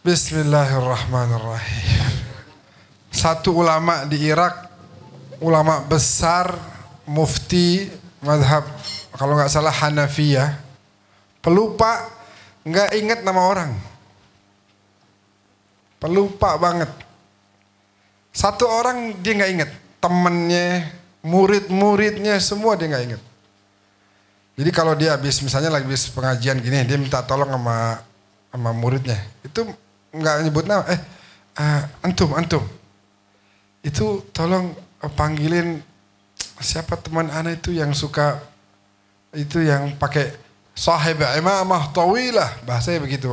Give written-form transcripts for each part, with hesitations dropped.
Bismillahirrahmanirrahim. Satu ulama di Irak, ulama besar, mufti madhab, kalau nggak salah Hanafiyah, pelupa, nggak ingat nama orang. Pelupa banget. Satu orang dia nggak ingat, temennya, murid-muridnya semua dia nggak ingat. Jadi kalau dia misalnya lagi habis pengajian gini, dia minta tolong sama muridnya, itu nggak nyebut nama, antum, itu tolong panggilin siapa teman ana itu yang suka, itu yang pakai sahib imamah tawilah, bahasanya begitu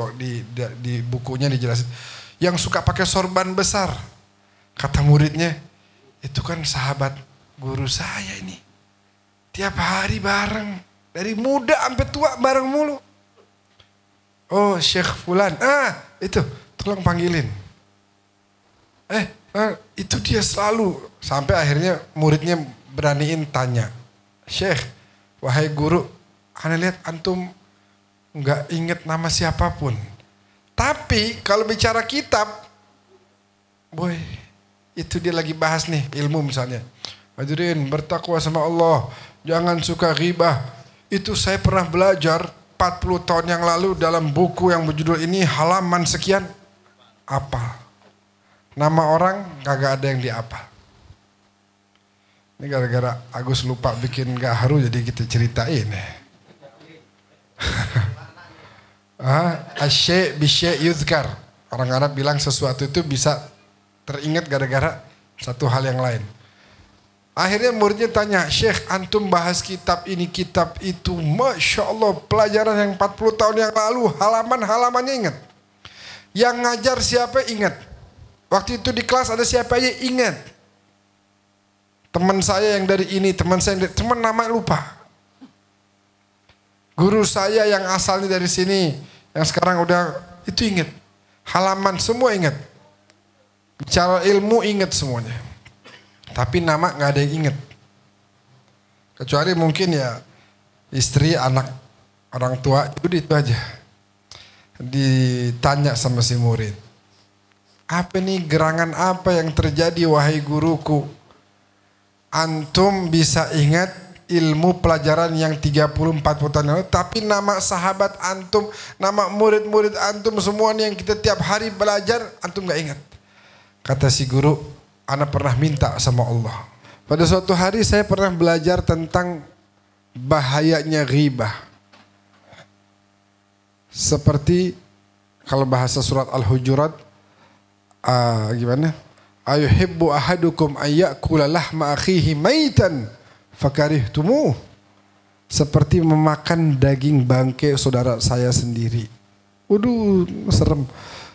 di bukunya dijelasin, yang suka pakai sorban besar. Kata muridnya, itu kan sahabat guru saya ini, tiap hari bareng, dari muda sampai tua bareng mulu. Oh, Syekh Fulan. Itu tolong panggilin. Itu dia selalu. Sampai akhirnya muridnya beraniin tanya, Syekh, wahai guru, ana lihat antum nggak inget nama siapapun. Tapi kalau bicara kitab, boy, itu dia lagi bahas nih ilmu misalnya. Hadirin, bertakwa sama Allah, jangan suka ghibah. Itu saya pernah belajar 40 tahun yang lalu dalam buku yang berjudul ini, halaman sekian, apal. Nama orang kagak ada yang diapal. Ini gara-gara Agus lupa bikin gaharu jadi kita ceritain. Asy-syai' bisyai' yuzkar. Orang Arab bilang sesuatu itu bisa teringat gara-gara satu hal yang lain. Akhirnya muridnya tanya, Syekh, antum bahas kitab ini, kitab itu, Masya Allah, pelajaran yang 40 tahun yang lalu, halaman-halamannya ingat. Yang ngajar siapa ingat. Waktu itu di kelas ada siapa aja ingat. Teman saya yang dari ini, teman saya yang dari, teman nama lupa. Guru saya yang asalnya dari sini, yang sekarang udah, itu ingat. Halaman semua ingat. Bicara ilmu ingat semuanya. Tapi nama nggak ada yang inget. Kecuali mungkin ya istri, anak, orang tua, itu aja. Ditanya sama si murid, apa nih gerangan apa yang terjadi wahai guruku? Antum bisa ingat ilmu pelajaran yang 30-40 tahun lalu, tapi nama sahabat antum, nama murid-murid antum semua nih yang kita tiap hari belajar, antum nggak ingat. Kata si guru, ana pernah minta sama Allah. Pada suatu hari saya pernah belajar tentang bahayanya ghibah. Seperti kalau bahasa surat Al-Hujurat, gimana? Ayuhibbu ahadukum ayyakula lahma akhihi maitan fakarihtumuh. Seperti memakan daging bangkai saudara saya sendiri. Waduh, serem.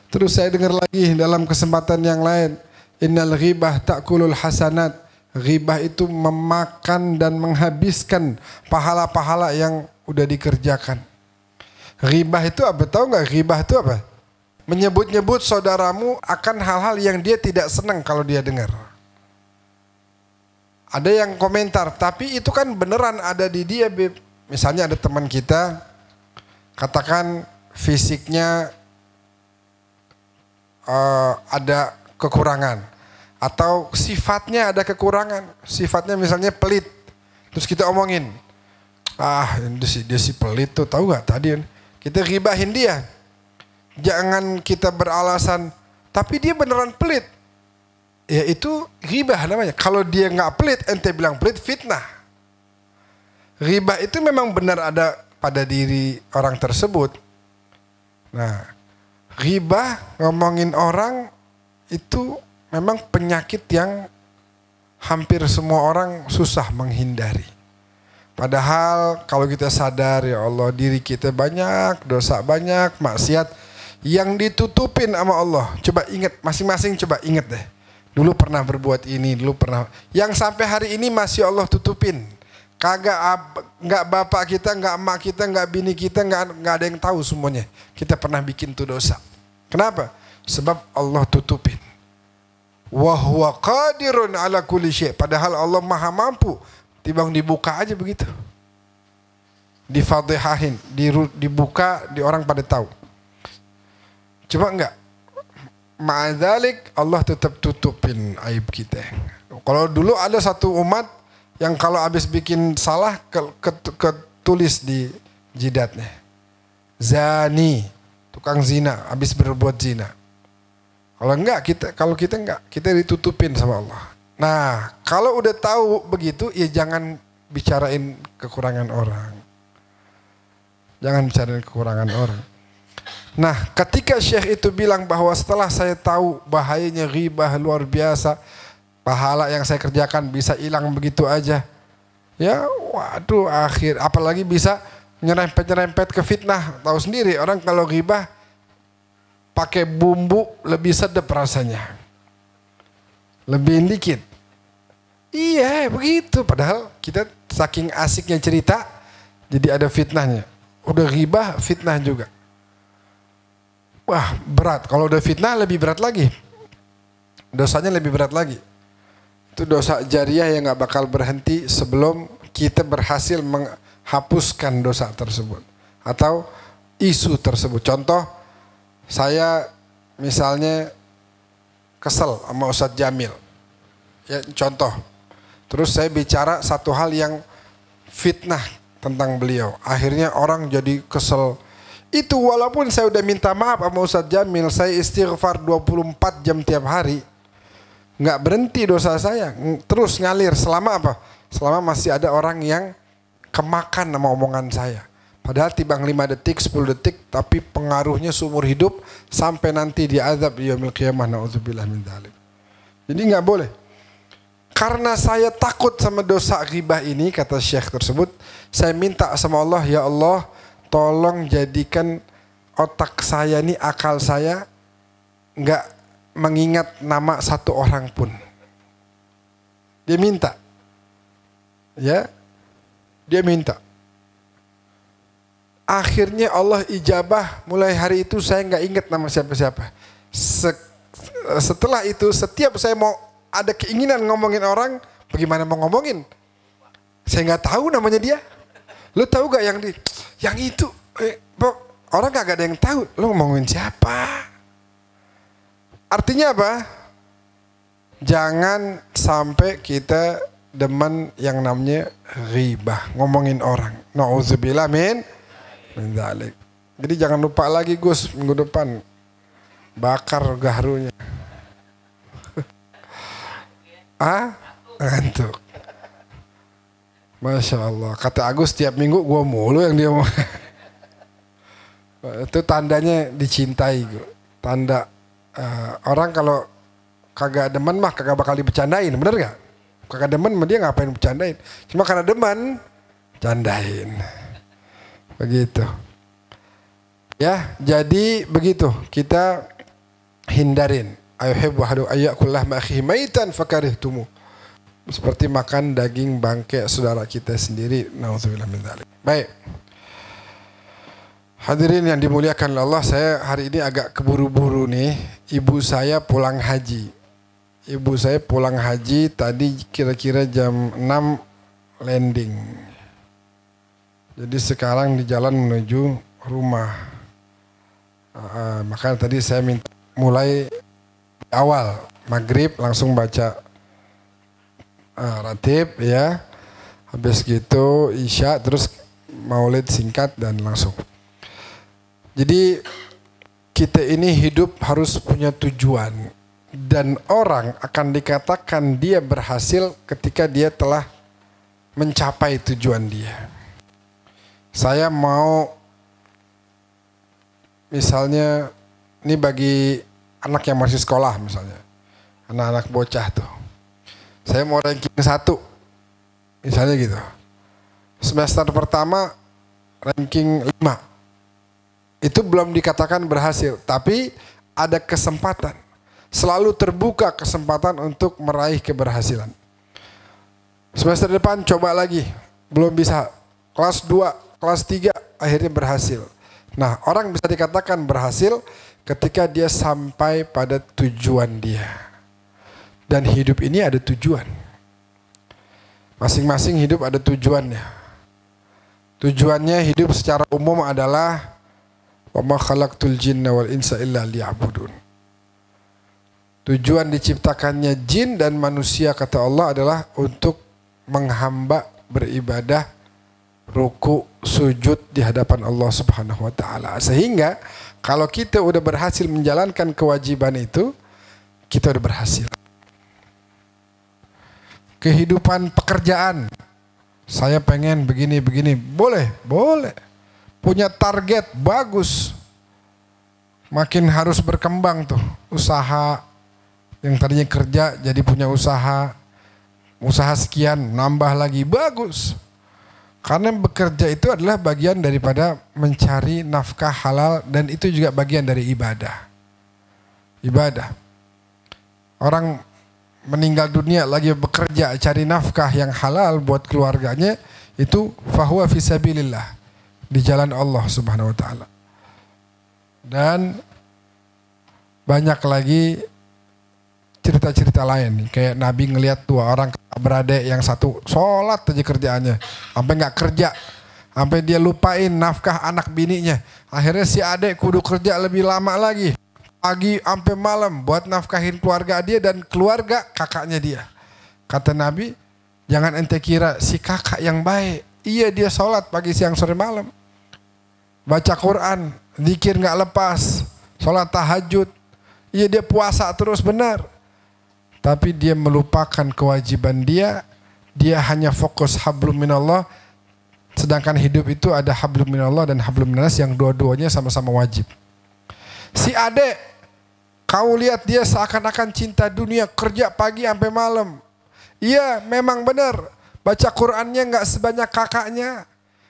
Terus saya dengar lagi dalam kesempatan yang lain, innal ghibah ta'kulul hasanat. Ghibah itu memakan dan menghabiskan pahala-pahala yang udah dikerjakan. Ghibah itu apa? Tahu nggak ghibah itu apa? Menyebut-nyebut saudaramu akan hal-hal yang dia tidak senang kalau dia dengar. Ada yang komentar, tapi itu kan beneran ada di dia, Beb. Misalnya ada teman kita, katakan fisiknya ada kekurangan, atau sifatnya ada kekurangan, sifatnya misalnya pelit, terus kita omongin, dia si pelit tuh, tahu gak tadi kita ghibahin dia. Jangan kita beralasan tapi dia beneran pelit, ya itu ghibah namanya. Kalau dia nggak pelit, ente bilang pelit, fitnah. Ghibah itu memang benar ada pada diri orang tersebut. Nah, ghibah, ngomongin orang, itu memang penyakit yang hampir semua orang susah menghindari. Padahal kalau kita sadar, ya Allah, diri kita banyak dosa, banyak maksiat yang ditutupin sama Allah. Coba ingat, masing-masing coba ingat deh. Dulu pernah berbuat ini, dulu pernah. Yang sampai hari ini masih Allah tutupin. Nggak bapak kita, nggak emak kita, nggak bini kita, nggak ada yang tahu semuanya. Kita pernah bikin tuh dosa. Kenapa? Sebab Allah tutupin. Wa huwa qadirun ala kulli syai'. Padahal Allah maha mampu. Timbang dibuka aja begitu. Difadihahin, dibuka, di orang pada tahu. Coba enggak ma'adzalik Allah tetap tutupin aib kita. Kalau dulu ada satu umat yang kalau habis bikin salah ketulis di jidatnya. Zani, tukang zina, habis berbuat zina. Kalau kita enggak, kita ditutupin sama Allah. Nah, kalau udah tahu begitu, ya jangan bicarain kekurangan orang. Jangan bicarain kekurangan orang. Nah, ketika Syekh itu bilang bahwa setelah saya tahu bahayanya ghibah luar biasa, pahala yang saya kerjakan bisa hilang begitu aja. Ya, waduh, apalagi bisa nyerempet-nyerempet ke fitnah. Tahu sendiri orang kalau ghibah pakai bumbu lebih sedap rasanya. Lebih dikit. Iya, begitu. Padahal kita saking asiknya cerita, jadi ada fitnahnya. Udah ghibah, fitnah juga. Wah, berat. Kalau udah fitnah lebih berat lagi. Dosanya lebih berat lagi. Itu dosa jariah yang gak bakal berhenti sebelum kita berhasil menghapuskan dosa tersebut. Atau isu tersebut. Contoh, saya misalnya kesel sama Ustadz Jamil. Ya, contoh. Terus saya bicara satu hal yang fitnah tentang beliau. Akhirnya orang jadi kesel. Itu walaupun saya udah minta maaf sama Ustadz Jamil, saya istighfar 24 jam tiap hari, nggak berhenti dosa saya, terus ngalir. Selama apa? Selama masih ada orang yang kemakan sama omongan saya. Padahal tibang 5 detik, 10 detik, tapi pengaruhnya seumur hidup sampai nanti diazab di yaumil qiyamah, na'udzubillah min dzalik. Jadi nggak boleh. Karena saya takut sama dosa ghibah ini, kata Syekh tersebut, saya minta sama Allah, ya Allah, tolong jadikan otak saya ini, akal saya nggak mengingat nama satu orang pun. Dia minta, ya, dia minta. Akhirnya Allah ijabah. Mulai hari itu saya nggak ingat nama siapa-siapa. Setelah itu setiap saya mau ada keinginan ngomongin orang, bagaimana mau ngomongin? Saya nggak tahu namanya dia. Lu tahu gak yang itu? Orang gak ada yang tahu. Lu ngomongin siapa? Artinya apa? Jangan sampai kita demen yang namanya ghibah, ngomongin orang. Na'udzubillah min dzalik. Jadi jangan lupa lagi Gus, minggu depan bakar garunya. Ngantuk. Masya Allah. Kata Agus tiap minggu gue mulu yang dia mau. Itu tandanya dicintai. Tanda orang kalau kagak demen mah kagak bakal dibercandain. Bener gak? Kagak demen mah dia ngapain bercandain. Cuma karena demen, candain. Begitu. Ya, jadi begitu. Kita hindarin. Ayuhibbu ahadu ayyakullah ma'akhihi maitan fakarihtumu. Seperti makan daging bangkai saudara kita sendiri. Na'udzubillah min dzalik. Baik. Hadirin yang dimuliakan Allah, saya hari ini agak keburu-buru nih. Ibu saya pulang haji. Ibu saya pulang haji tadi kira-kira jam 6 landing. Jadi sekarang di jalan menuju rumah. Makanya tadi saya minta mulai awal maghrib langsung baca ratib ya, habis gitu isya, terus maulid singkat dan langsung. Jadi kita ini hidup harus punya tujuan, dan orang akan dikatakan dia berhasil ketika dia telah mencapai tujuan dia. Saya mau misalnya ini bagi anak yang masih sekolah misalnya, anak-anak bocah tuh. Saya mau ranking 1, misalnya gitu. Semester pertama ranking 5. Itu belum dikatakan berhasil, tapi ada kesempatan. Selalu terbuka kesempatan untuk meraih keberhasilan. Semester depan coba lagi, belum bisa. Kelas 2, kelas 3 akhirnya berhasil. Nah, orang bisa dikatakan berhasil ketika dia sampai pada tujuan dia. Dan hidup ini ada tujuan. Masing-masing hidup ada tujuannya. Tujuannya hidup secara umum adalah wa ma khalaqtul jinna wal insa illa liya'budun. Tujuan diciptakannya jin dan manusia kata Allah adalah untuk menghamba, beribadah, ruku, sujud di hadapan Allah Subhanahu wa taala. Sehingga kalau kita udah berhasil menjalankan kewajiban itu, kita udah berhasil. Kehidupan pekerjaan, saya pengen begini-begini, boleh. Punya target bagus, makin harus berkembang tuh usaha. Yang tadinya kerja jadi punya usaha sekian, nambah lagi, bagus. Karena bekerja itu adalah bagian daripada mencari nafkah halal dan itu juga bagian dari ibadah. Orang meninggal dunia lagi bekerja cari nafkah yang halal buat keluarganya, itu fahuwa fisabilillah, di jalan Allah Subhanahu wa taala. Dan banyak lagi cerita-cerita lain nih, kayak Nabi ngelihat 2 orang beradik, yang satu sholat aja kerjaannya, sampai nggak kerja, sampai dia lupain nafkah anak bininya. Akhirnya si adik kudu kerja lebih lama lagi, pagi sampai malam buat nafkahin keluarga dia dan keluarga kakaknya dia. Kata Nabi, jangan ente kira si kakak yang baik, iya dia sholat pagi siang sore malam, baca Quran, zikir nggak lepas, sholat tahajud, iya dia puasa terus, benar. Tapi dia melupakan kewajiban dia hanya fokus hablum minallah, sedangkan hidup itu ada hablum minallah dan hablum minannas yang dua-duanya sama-sama wajib. Si adek, kau lihat dia seakan-akan cinta dunia, kerja pagi sampai malam. Iya, memang benar, baca Qurannya nggak sebanyak kakaknya.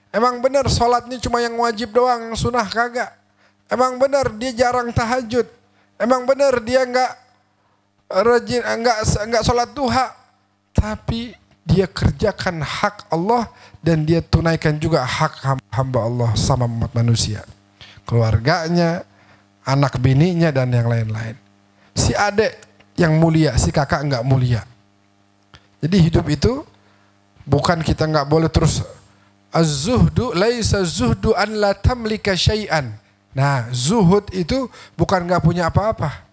Emang benar sholatnya cuma yang wajib doang, yang sunnah kagak. Emang benar dia jarang tahajud. Emang benar dia nggak rajin, enggak sholat duha, tapi dia kerjakan hak Allah dan dia tunaikan juga hak hamba Allah sama umat manusia, keluarganya, anak bininya dan yang lain-lain. Si adek yang mulia, si kakak enggak mulia. Jadi hidup itu bukan kita enggak boleh terus az-zuhdu laisa zuhdu an la tamlika syai'an. Nah, zuhud itu bukan enggak punya apa-apa.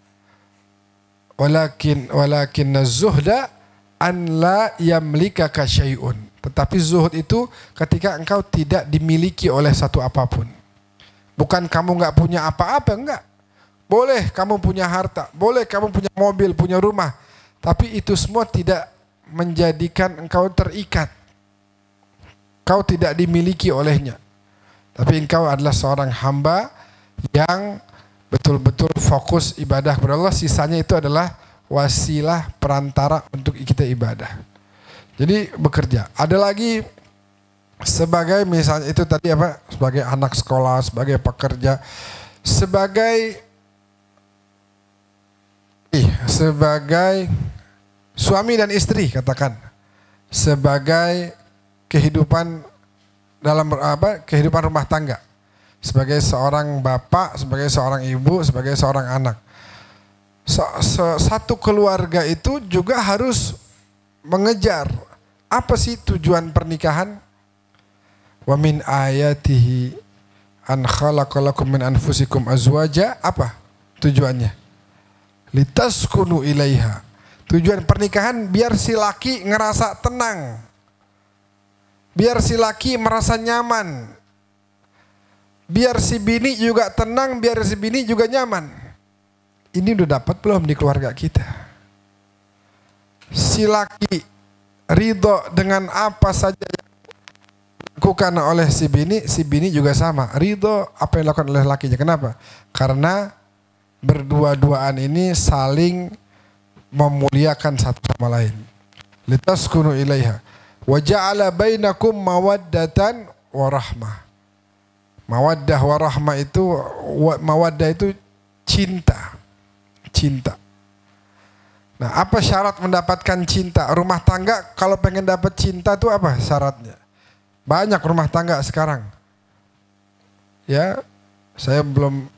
Walakin az-zuhda an la yamlikaka syai'un. Tetapi zuhud itu ketika engkau tidak dimiliki oleh satu apapun. Bukan kamu enggak punya apa-apa, enggak. Boleh kamu punya harta, boleh kamu punya mobil, punya rumah, tapi itu semua tidak menjadikan engkau terikat. Kau tidak dimiliki olehnya. Tapi engkau adalah seorang hamba yang betul-betul fokus ibadah kepada Allah, sisanya itu adalah wasilah perantara untuk kita ibadah. Jadi bekerja. Ada lagi sebagai misalnya itu tadi apa? Sebagai anak sekolah, sebagai pekerja, sebagai suami dan istri katakan, sebagai kehidupan dalam kehidupan rumah tangga. Sebagai seorang bapak, sebagai seorang ibu, sebagai seorang anak. Satu keluarga itu juga harus mengejar apa sih tujuan pernikahan? Wa min ayatihi an khalaqalakum min anfusikum azwaja. Apa tujuannya? Litaskunu ilaiha. Tujuan pernikahan biar si laki ngerasa tenang, biar si laki merasa nyaman, biar si bini juga tenang, biar si bini juga nyaman. Ini udah dapat belum di keluarga kita? Si laki ridho dengan apa saja yang dilakukan oleh si bini juga sama. Ridho apa yang dilakukan oleh lakinya. Kenapa? Karena berdua-duaan ini saling memuliakan satu sama lain. Litaskunu ilaiha. Wa ja'ala bainakum mawaddatan wa rahmah. Mawaddah warahmah itu, mawaddah itu cinta. Nah, apa syarat mendapatkan cinta? Rumah tangga kalau pengen dapat cinta itu apa syaratnya? Banyak rumah tangga sekarang. Ya, saya belum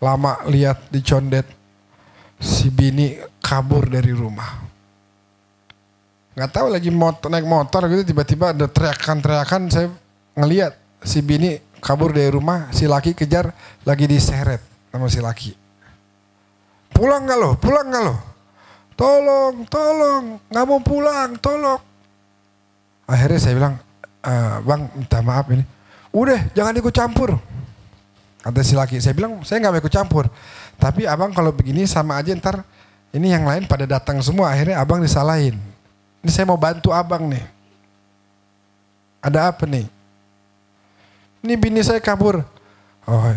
lama lihat di Condet si bini kabur dari rumah. Nggak tahu lagi naik motor gitu, tiba-tiba ada teriakan-teriakan, saya ngelihat si bini kabur dari rumah, si laki kejar, lagi diseret sama si laki. Pulang nggak lo? tolong, nggak mau pulang, tolong. Akhirnya saya bilang, bang minta maaf ini. Udah jangan ikut campur. Kata si laki, saya bilang saya nggak mau ikut campur. Tapi abang kalau begini sama aja ntar ini yang lain pada datang semua. Akhirnya abang disalahin. Ini saya mau bantu abang nih. Ada apa nih? Ini bini saya kabur. Oh,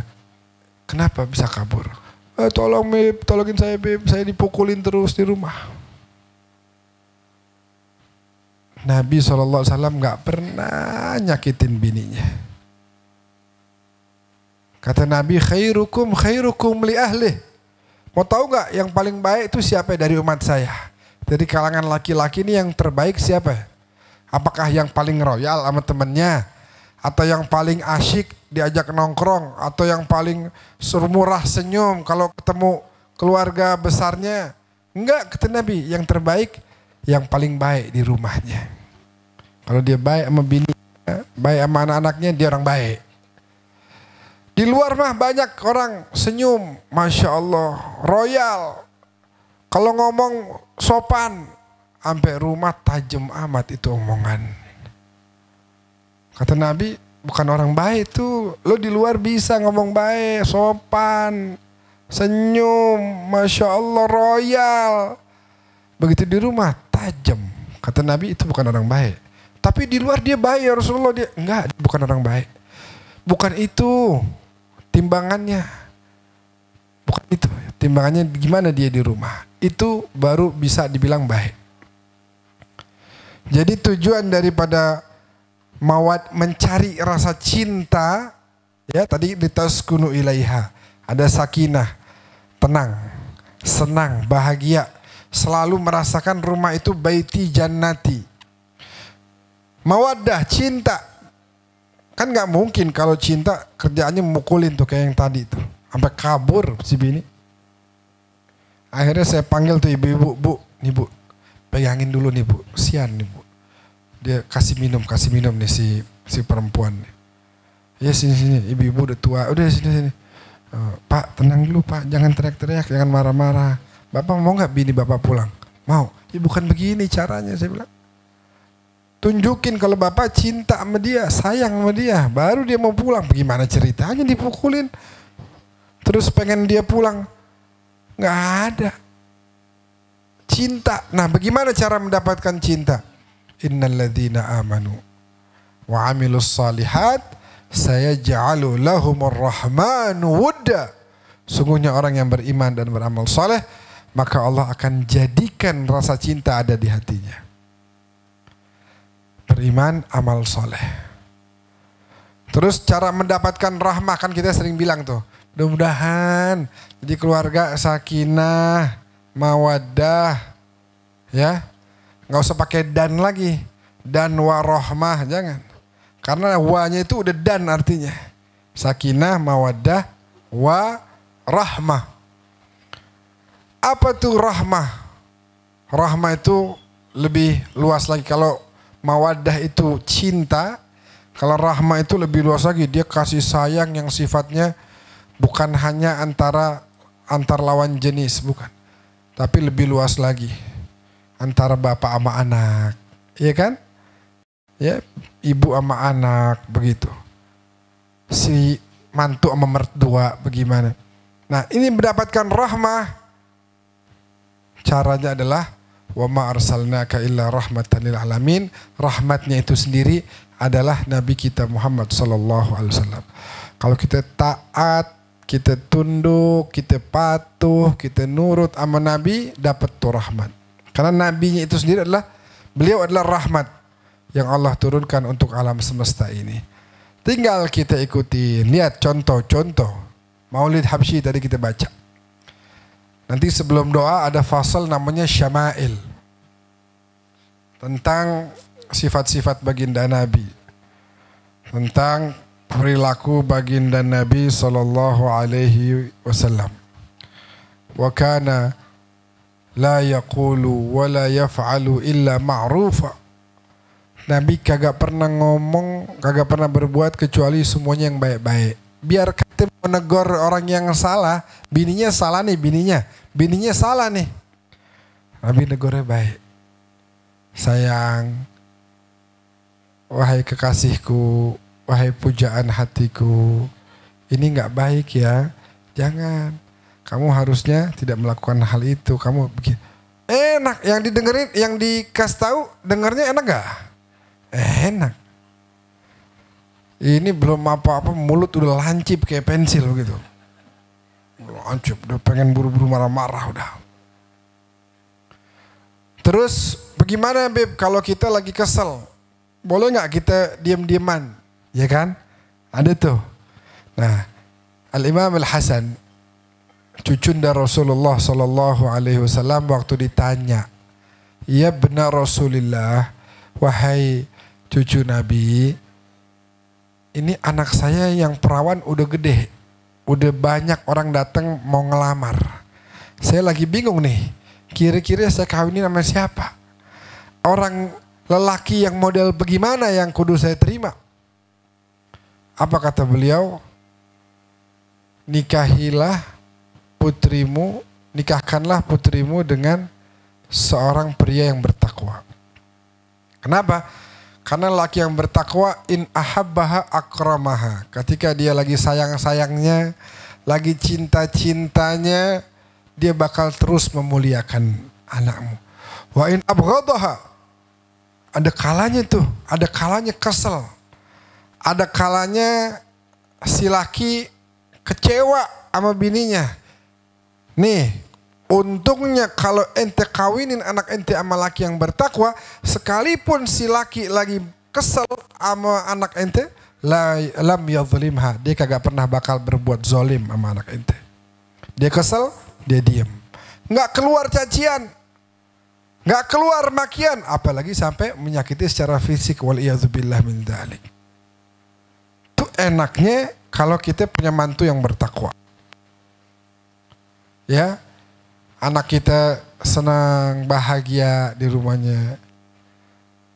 kenapa bisa kabur? Tolong Beb, tolongin saya Beb, saya dipukulin terus di rumah. Nabi SAW gak pernah nyakitin bininya. Kata Nabi, khairukum li ahlih. Mau tahu gak yang paling baik itu siapa dari umat saya? Dari kalangan laki-laki ini yang terbaik siapa? Apakah yang paling royal sama temennya? Atau yang paling asyik diajak nongkrong? Atau yang paling murah senyum kalau ketemu keluarga besarnya? Enggak, kata Nabi, yang terbaik yang paling baik di rumahnya. Kalau dia baik sama bininya, baik sama anak-anaknya, dia orang baik. Di luar mah banyak orang senyum, Masya Allah, royal. Kalau ngomong sopan, sampai rumah tajam amat itu omongan. Kata Nabi, bukan orang baik tuh. Lo di luar bisa ngomong baik, sopan, senyum, Masya Allah, royal. Begitu di rumah, tajam. Kata Nabi, itu bukan orang baik. Tapi di luar dia baik ya Rasulullah. Dia enggak, bukan orang baik. Bukan itu timbangannya. Bukan itu. Timbangannya gimana dia di rumah. Itu baru bisa dibilang baik. Jadi tujuan daripada mencari rasa cinta, ya tadi litaskunu ilaiha, ada sakinah, tenang, senang, bahagia, selalu merasakan rumah itu baiti jannati. Mawaddah, cinta, kan nggak mungkin kalau cinta kerjaannya memukulin tuh kayak yang tadi tuh, sampai kabur si bini. Akhirnya saya panggil tuh ibu-ibu, bu, nih bu, pegangin dulu nih bu, sian nih bu. Dia kasih minum nih si perempuan. Ya sini, ibu-ibu udah tua, udah sini. Pak tenang dulu pak, jangan teriak-teriak, jangan marah-marah. Bapak mau nggak bini bapak pulang? Mau. Ya bukan begini caranya, saya bilang. Tunjukin kalau bapak cinta sama dia, sayang sama dia, baru dia mau pulang. Bagaimana ceritanya dipukulin? Terus pengen dia pulang? Nggak ada. Cinta. Nah bagaimana cara mendapatkan cinta? Innalladzina amanu wa amilus salihat sayaj'alu lahumur rahmanu wudda. Sungguhnya orang yang beriman dan beramal saleh, maka Allah akan jadikan rasa cinta ada di hatinya. Beriman, amal saleh. Terus cara mendapatkan rahmah, kan kita sering bilang tuh, mudah-mudahan jadi keluarga sakinah, mawaddah, ya. Nggak usah pakai dan lagi, dan warohmah, jangan. Karena wanya itu udah dan artinya. Sakinah, mawaddah, warahmah. Apa tuh rahmah? Rahmah itu lebih luas lagi. Kalau mawaddah itu cinta, kalau rahmah itu lebih luas lagi. Dia kasih sayang yang sifatnya bukan hanya antar lawan jenis, bukan. Tapi lebih luas lagi. Antara bapak sama anak, iya kan? Ya, ibu sama anak, begitu. Si mantu sama mertua, bagaimana? Nah, ini mendapatkan rahmah. Caranya adalah wa ma arsalnaka illa rahmatan lil alamin. Rahmatnya itu sendiri adalah Nabi kita Muhammad sallallahu alaihi wasallam. Kalau kita taat, kita tunduk, kita patuh, kita nurut sama Nabi, dapat tuh rahmat. Karena nabinya itu sendiri beliau adalah rahmat yang Allah turunkan untuk alam semesta ini. Tinggal kita ikuti, lihat contoh-contoh. Maulid Habsyi tadi kita baca. Nanti sebelum doa ada fasal namanya Syama'il. Tentang sifat-sifat baginda Nabi. Tentang perilaku baginda Nabi sallallahu alaihi wasallam. Wa kana la yaqulu wa la yaf'alu illa ma'rufa. Nabi kagak pernah ngomong, kagak pernah berbuat kecuali semuanya yang baik-baik. Biar kita menegur orang yang salah, bininya salah nih, bininya salah nih. Nabi negornya baik. Sayang, wahai kekasihku, wahai pujaan hatiku, ini nggak baik ya, jangan. Kamu harusnya tidak melakukan hal itu. Kamu begini. Enak, yang didengerin, yang dikasih tahu, dengarnya enak gak? Enak. Ini belum apa-apa, mulut udah lancip kayak pensil gitu. Lancip, udah pengen buru-buru marah-marah udah. Terus bagaimana Beb kalau kita lagi kesel? Boleh nggak kita diam-diaman? Ya kan? Ada tuh. Nah, Al-Imam Al-Hasan, cucunda Rasulullah Sallallahu Alaihi Wasallam waktu ditanya, ya benar Rasulullah, wahai cucu Nabi, ini anak saya yang perawan udah gede, udah banyak orang datang mau ngelamar. Saya lagi bingung nih, kira-kira saya kawinin sama siapa? Orang lelaki yang model bagaimana yang kudu saya terima? Apa kata beliau? Nikahilah putrimu, nikahkanlah putrimu dengan seorang pria yang bertakwa. Kenapa? Karena laki yang bertakwa in ahabbaha akramaha. Ketika dia lagi sayang-sayangnya, lagi cinta-cintanya, dia bakal terus memuliakan anakmu. Wa in abghadaha, ada kalanya tuh, ada kalanya kesel. Ada kalanya si laki kecewa sama bininya. Nih, untungnya kalau ente kawinin anak ente sama laki yang bertakwa, sekalipun si laki lagi kesel sama anak ente, lam yadhlimha, dia kagak pernah bakal berbuat zolim sama anak ente. Dia kesel, dia diem. Nggak keluar cacian, nggak keluar makian, apalagi sampai menyakiti secara fisik. Waliyadzubillah min dzalik. Itu enaknya kalau kita punya mantu yang bertakwa. Ya, anak kita senang, bahagia di rumahnya.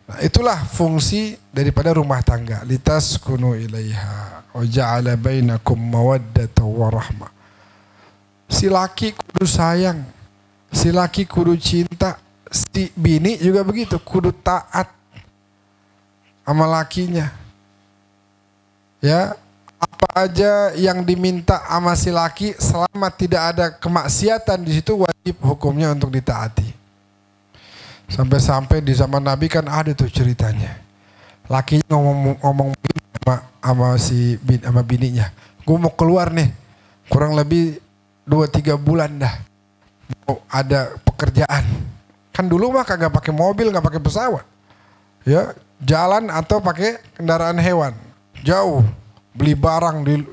Nah, itulah fungsi daripada rumah tangga. Litaskunu ilaiha wa ja'ala bainakum mawaddatan wa rahmah. Si laki kudu sayang, si laki kudu cinta, si bini juga begitu, kudu taat sama lakinya. Ya, apa aja yang diminta sama si laki selama tidak ada kemaksiatan di situ wajib hukumnya untuk ditaati. Sampai-sampai di zaman Nabi kan ada tuh ceritanya. Lakinya ngomong sama bininya, gue mau keluar nih, kurang lebih 2-3 bulan dah, mau ada pekerjaan. Kan dulu mah kagak pakai mobil, nggak pakai pesawat, ya jalan atau pakai kendaraan hewan jauh. Beli barang di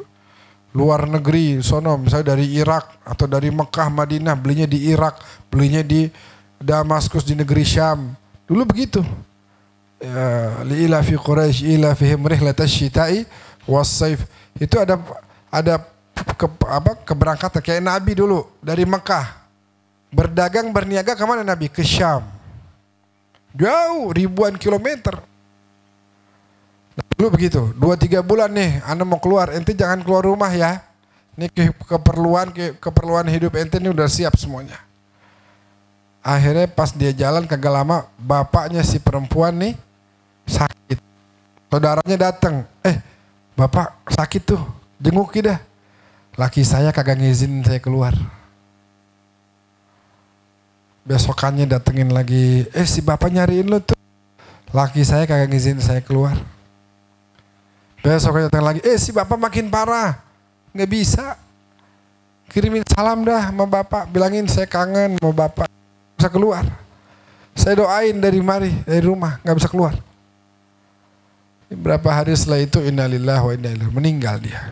luar negeri, sono misalnya dari Irak atau dari Mekah, Madinah, belinya di Irak, belinya di Damaskus di negeri Syam. Dulu begitu. Li'ila fi Quraisy ila fihim rihlatash syita'i was-saif. Itu ada keberangkatan kayak Nabi dulu dari Mekah. Berdagang berniaga kemana Nabi? Ke Syam. Jauh ribuan kilometer. Dulu begitu, 2-3 bulan nih, Anda mau keluar, ente jangan keluar rumah ya. Ini keperluan hidup ente ini udah siap semuanya. Akhirnya pas dia jalan kagak lama, bapaknya si perempuan nih sakit. Saudaranya datang, bapak sakit tuh, jenguk kita. Laki saya kagak ngizinin saya keluar. Besokannya datengin lagi, si bapak nyariin lo tuh. Laki saya kagak ngizinin saya keluar. Besoknya datang lagi, si bapak makin parah, nggak bisa. Kirimin salam dah sama bapak, bilangin saya kangen mau bapak, bisa keluar. Saya doain dari rumah, nggak bisa keluar. Berapa hari setelah itu, innalillahi wa inna ilaihi, meninggal dia.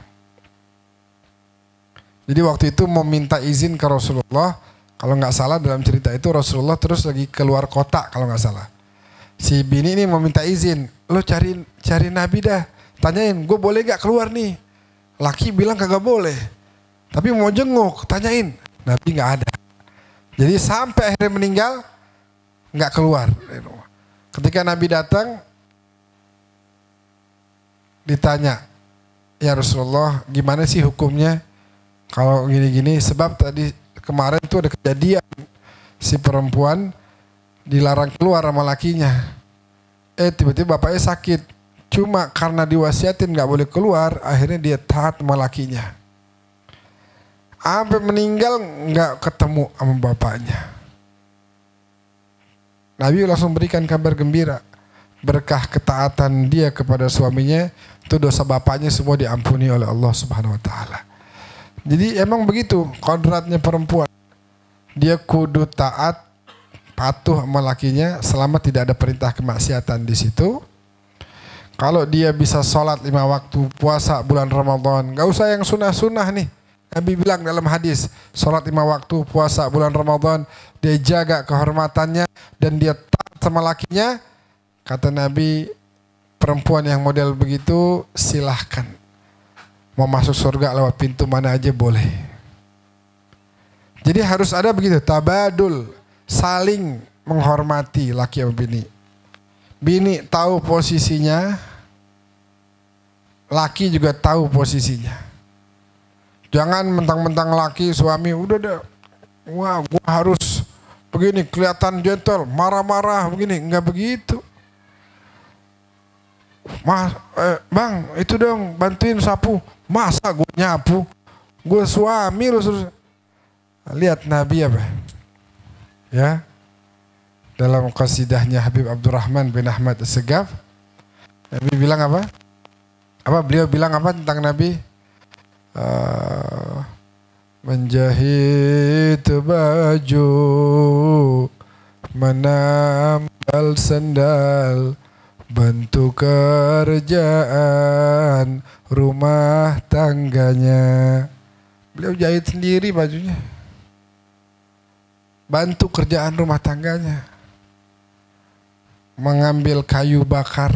Jadi waktu itu mau minta izin ke Rasulullah, kalau nggak salah dalam cerita itu Rasulullah terus lagi keluar kota kalau nggak salah. Si bini ini mau minta izin, lo cari Nabi dah. Tanyain, gue boleh gak keluar nih? Laki bilang kagak boleh. Tapi mau jenguk, tanyain. Nabi gak ada. Jadi sampai akhirnya meninggal, gak keluar. Ketika Nabi datang, ditanya, ya Rasulullah gimana sih hukumnya kalau gini-gini? Sebab tadi kemarin tuh ada kejadian. si perempuan dilarang keluar sama lakinya. Tiba-tiba bapaknya sakit. Cuma karena diwasiatin nggak boleh keluar, akhirnya dia taat sama lakinya. Sampai meninggal nggak ketemu sama bapaknya. Nabi langsung berikan kabar gembira. Berkah ketaatan dia kepada suaminya, itu dosa bapaknya semua diampuni oleh Allah Subhanahu wa taala. Jadi emang begitu kodratnya perempuan. Dia kudu taat, patuh sama lakinya selama tidak ada perintah kemaksiatan di situ. Kalau dia bisa sholat 5 waktu, puasa bulan Ramadan, gak usah yang sunnah-sunnah nih. Nabi bilang dalam hadis, sholat 5 waktu, puasa bulan Ramadan, dia jaga kehormatannya dan dia taat sama lakinya. Kata Nabi, perempuan yang model begitu silahkan. Mau masuk surga lewat pintu mana aja boleh. Jadi harus ada begitu, tabadul, saling menghormati laki sama bini. Bini tahu posisinya, laki juga tahu posisinya. Jangan mentang-mentang laki suami udah deh, wah gua harus begini kelihatan gentle, marah-marah begini, enggak begitu. Bang itu dong bantuin sapu, masa gua nyapu, gua suami lu suruh. Lihat Nabi apa? Ya. Dalam qasidahnya Habib Abdurrahman bin Ahmad As-Segaf, Nabi bilang apa? Beliau bilang apa tentang Nabi? Menjahit baju, menambal sendal, bantu kerjaan rumah tangganya. Beliau jahit sendiri bajunya. Bantu kerjaan rumah tangganya. Mengambil kayu bakar,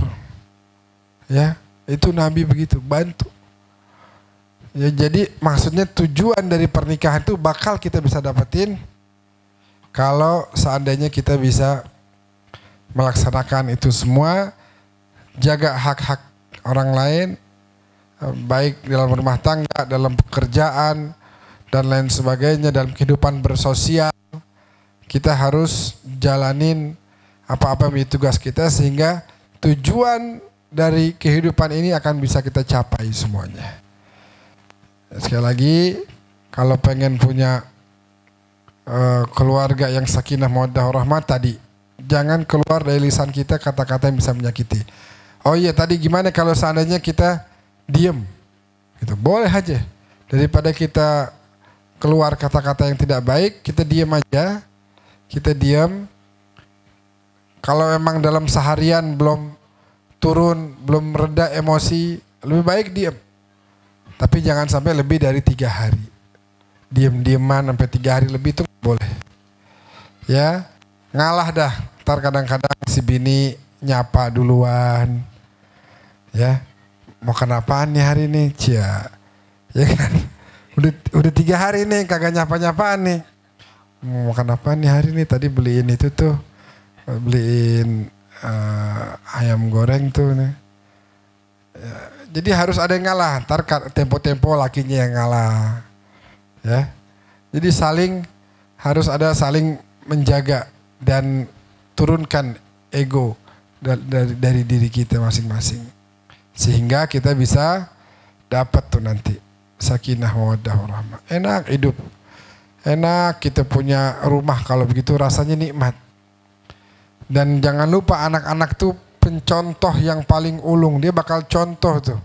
ya itu Nabi begitu, bantu. Ya jadi maksudnya tujuan dari pernikahan itu bakal kita bisa dapetin kalau seandainya kita bisa melaksanakan itu semua, jaga hak-hak orang lain, baik dalam rumah tangga, dalam pekerjaan dan lain sebagainya, dalam kehidupan bersosial. Kita harus jalanin apa-apa menjadi tugas kita sehingga tujuan dari kehidupan ini akan bisa kita capai semuanya. Sekali lagi, kalau pengen punya keluarga yang sakinah mawaddah warahmah tadi, jangan keluar dari lisan kita kata-kata yang bisa menyakiti. Oh iya tadi gimana kalau seandainya kita diem, gitu. Boleh aja. Daripada kita keluar kata-kata yang tidak baik, kita diem aja. Kita diam. Kalau memang dalam seharian belum turun, belum reda emosi, lebih baik diam. Tapi jangan sampai lebih dari 3 hari. Diam-diaman sampai 3 hari lebih itu boleh. Ya, ngalah dah. Ntar kadang-kadang si bini nyapa duluan. Ya, mau kenapaan nih hari ini? Cia, ya kan? Udah 3 hari nih kagak nyapa-nyapaan nih. Mau makan apa nih hari ini? Tadi beliin itu tuh, beliin ayam goreng tuh nih. Ya, jadi harus ada yang ngalah. Ntar tempo-tempo lakinya yang ngalah. Ya, jadi harus ada saling menjaga dan turunkan ego dari diri kita masing-masing, sehingga kita bisa dapat tuh nanti sakinah mawaddah warahmah. Enak hidup. Enak kita punya rumah kalau begitu rasanya nikmat. Dan jangan lupa anak-anak tuh pencontoh yang paling ulung. Dia bakal contoh tuh.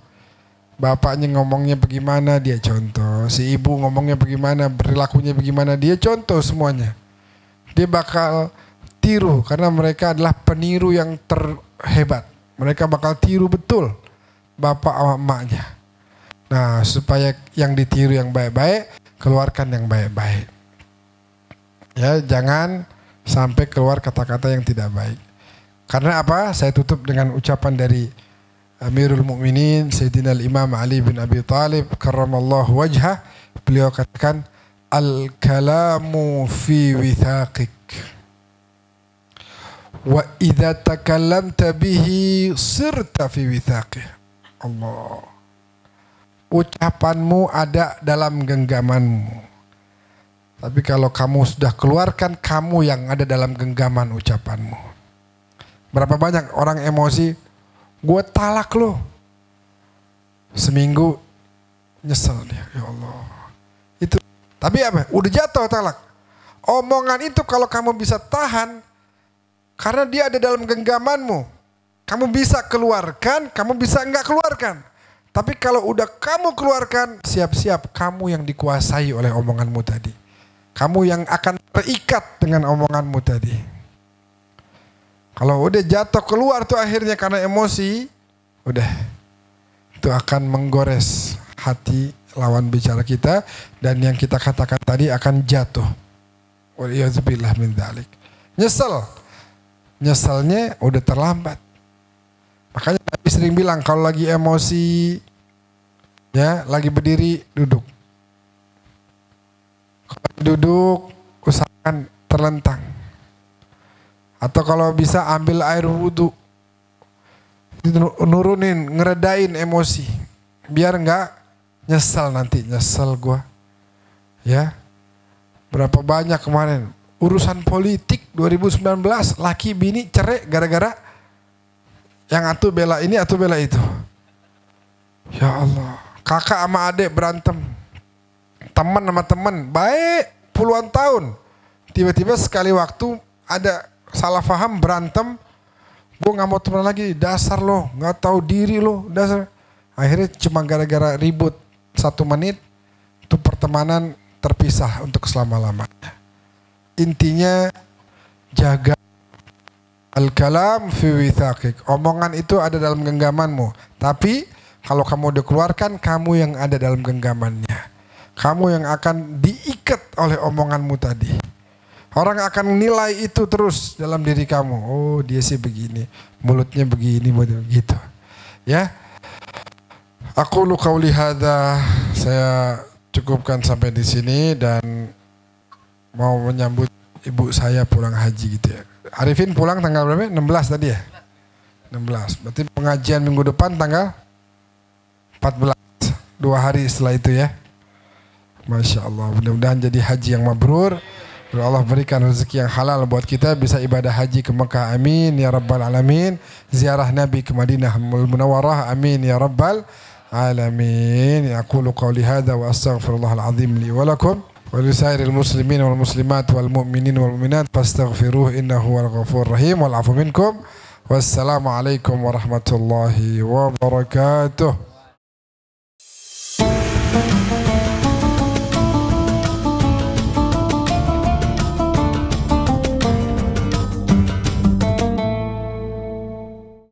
Bapaknya ngomongnya bagaimana dia contoh. Si ibu ngomongnya bagaimana, perilakunya bagaimana dia contoh semuanya. Dia bakal tiru karena mereka adalah peniru yang terhebat. Mereka bakal tiru betul bapak sama emaknya. Nah supaya yang ditiru yang baik-baik, keluarkan yang baik-baik. Ya, jangan sampai keluar kata-kata yang tidak baik. Karena apa? Saya tutup dengan ucapan dari Amirul Mukminin Sayyidina Imam Ali bin Abi Thalib karramallahu wajhah. Beliau katakan, al-kalamu fi withaqik wa idza takallamta bihi sirta fi withaqih. Allah. Ucapanmu ada dalam genggamanmu. Tapi kalau kamu sudah keluarkan, kamu yang ada dalam genggaman ucapanmu. Berapa banyak orang emosi, gue talak lo. Seminggu nyesel dia, ya Allah. Itu. Tapi apa? Udah jatuh talak. Omongan itu kalau kamu bisa tahan, karena dia ada dalam genggamanmu. Kamu bisa keluarkan, kamu bisa enggak keluarkan. Tapi kalau udah kamu keluarkan, siap-siap kamu yang dikuasai oleh omonganmu tadi. Kamu yang akan terikat dengan omonganmu tadi. Kalau udah jatuh keluar tuh akhirnya karena emosi, udah. Itu akan menggores hati lawan bicara kita. Dan yang kita katakan tadi akan jatuh. Waliyadzubillah min dzalik. Nyesel. Nyeselnya udah terlambat. Makanya Nabi sering bilang kalau lagi emosi, ya lagi berdiri, duduk. Kalau duduk, usahakan terlentang. Atau kalau bisa ambil air wudhu, nurunin, ngeredain emosi, biar enggak nyesel nanti. Nyesel gua, ya. Berapa banyak kemarin urusan politik 2019, laki bini cerai gara-gara yang atuh bela ini, atuh bela itu. Ya Allah, kakak sama adik berantem. Teman sama teman baik puluhan tahun, tiba-tiba sekali waktu ada salah paham, berantem, gue nggak mau teman lagi, dasar lo nggak tahu diri lo, dasar. Akhirnya cuma gara-gara ribut 1 menit, itu pertemanan terpisah untuk selama-lamanya. Intinya jaga al-kalam fi withaqik, omongan itu ada dalam genggamanmu. Tapi kalau kamu udah keluarkan, kamu yang ada dalam genggamannya. Kamu yang akan diikat oleh omonganmu tadi. Orang akan nilai itu terus dalam diri kamu. Oh, dia sih begini, mulutnya begini, begitu. Ya. Aku lu qauli hadza, saya cukupkan sampai di sini dan mau menyambut ibu saya pulang haji gitu ya. Arifin pulang tanggal berapa? 16 tadi ya? 16. Berarti pengajian minggu depan tanggal 14. 2 hari setelah itu ya. Masya Allah, mudah-mudahan jadi haji yang mabrur. Allah berikan rezeki yang halal buat kita, bisa ibadah haji ke Mekah, amin ya rabbal alamin. Ziarah Nabi ke Madinah Munawwarah, amin ya rabbal alamin. Aqulu qawli hadza wa astaghfirullahal azim li wa lakum wa lisairil muslimin wal muslimat wal mu'minin wal mu'minat fastaghfiruhu innahu wal ghafurur rahim wal afu minkum. Wassalamu alaikum warahmatullahi wabarakatuh.